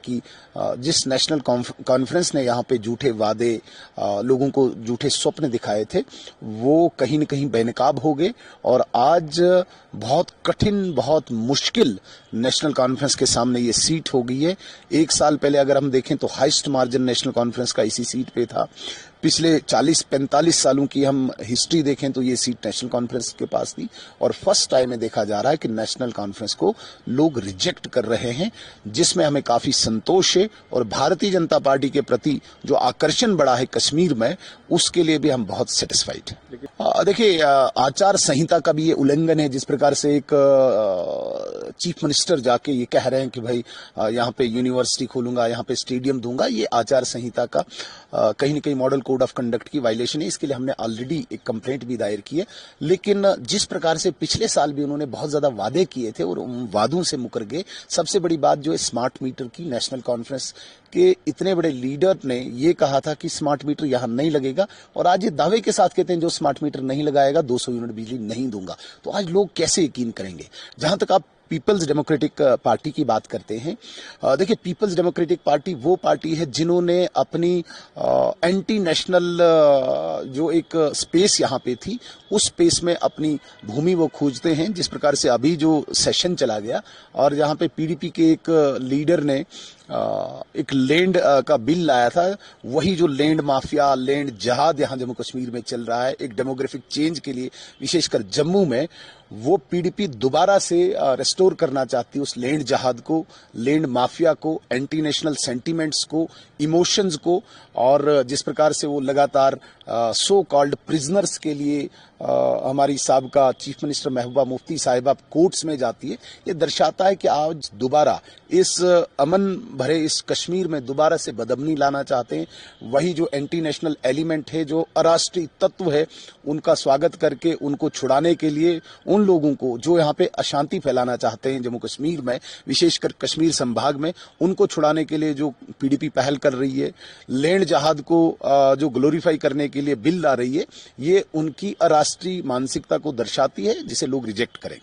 कि जिस national conference ने यहाँ पे झूठे वादे, लोगों को झूठे स्वप्न दिखाए थे, वो कहीं न कहीं बेनकाब हो गए और आज बहुत कठिन, बहुत मुश्किल नेशनल कॉन्फ्रेंस के सामने ये सीट हो गई है। एक साल पहले अगर हम देखें तो हाईएस्ट मार्जिन नेशनल कॉन्फ्रेंस का इसी सीट पे था। पिछले 40-45 सालों की हम हिस्ट्री देखें तो ये सीट नेशनल कॉन्फ्रेंस के पास थी और फर्स्ट टाइम में देखा जा रहा है कि नेशनल कॉन्फ्रेंस को लोग रिजेक्ट कर रहे हैं, जिसमें हमें काफी संतोष है और भारतीय जनता पार्टी के प्रति जो आकर्षण बढ़ा है कश्मीर में, उसके लिए भी हम बहुत सेटिस्फाइड हैं। देखिए, आचार संहिता का भी ये उल्लंघन है। जिस प्रकार से एक चीफ मिनिस्टर जाके ये कह रहे हैं कि भाई यहाँ पे यूनिवर्सिटी खोलूंगा, यहाँ पे स्टेडियम दूंगा, ये आचार संहिता का कहीं न कहीं मॉडल कोड ऑफ कंडक्ट की वायलेशन है। इसके लिए हमने ऑलरेडी एक कंप्लेंट भी दायर की है। लेकिन जिस प्रकार से पिछले साल भी उन्होंने बहुत ज्यादा वादे किए थे और उन वादों से मुकर गए। सबसे बड़ी बात जो है स्मार्ट मीटर की, नेशनल कॉन्फ्रेंस के इतने बड़े लीडर ने ये कहा था कि स्मार्ट मीटर यहां नहीं लगेगा और आज ये दावे के साथ कहते हैं जो स्मार्ट मीटर नहीं लगाएगा 200 यूनिट बिजली नहीं दूंगा। तो आज लोग कैसे यकीन करेंगे? जहां तक आप पीपल्स डेमोक्रेटिक पार्टी की बात करते हैं, देखिए पीपल्स डेमोक्रेटिक पार्टी वो पार्टी है जिन्होंने अपनी एंटी नेशनल जो एक स्पेस यहाँ पे थी, उस स्पेस में अपनी भूमि वो खोजते हैं। जिस प्रकार से अभी जो सेशन चला गया और जहाँ पे पीडीपी के एक लीडर ने एक लैंड का बिल लाया था, वही जो लैंड माफिया, लैंड जहाद यहाँ जम्मू कश्मीर में चल रहा है, एक डेमोग्राफिक चेंज के लिए विशेषकर जम्मू में, वो पीडीपी दोबारा से रेस्टोर करना चाहती है उस लैंड जहाद को, लैंड माफिया को, एंटी नेशनल सेंटीमेंट्स को, इमोशंस को। और जिस प्रकार से वो लगातार सो कॉल्ड प्रिजनर्स के लिए हमारी साबका चीफ मिनिस्टर महबूबा मुफ्ती साहिबा कोर्ट्स में जाती है, ये दर्शाता है कि आज दोबारा इस अमन भरे इस कश्मीर में दोबारा से बदअमनी लाना चाहते हैं। वही जो एंटी नेशनल एलिमेंट है, जो अराष्ट्रीय तत्व है, उनका स्वागत करके उनको छुड़ाने के लिए उन लोगों को जो यहाँ पे अशांति फैलाना चाहते हैं जम्मू कश्मीर में, विशेषकर कश्मीर संभाग में, उनको छुड़ाने के लिए जो पीडीपी पहल कर रही है, लैंड जहाद को जो ग्लोरीफाई करने के लिए बिल ला रही है, ये उनकी अराष्ट्रीय मानसिकता को दर्शाती है, जिसे लोग रिजेक्ट करेंगे।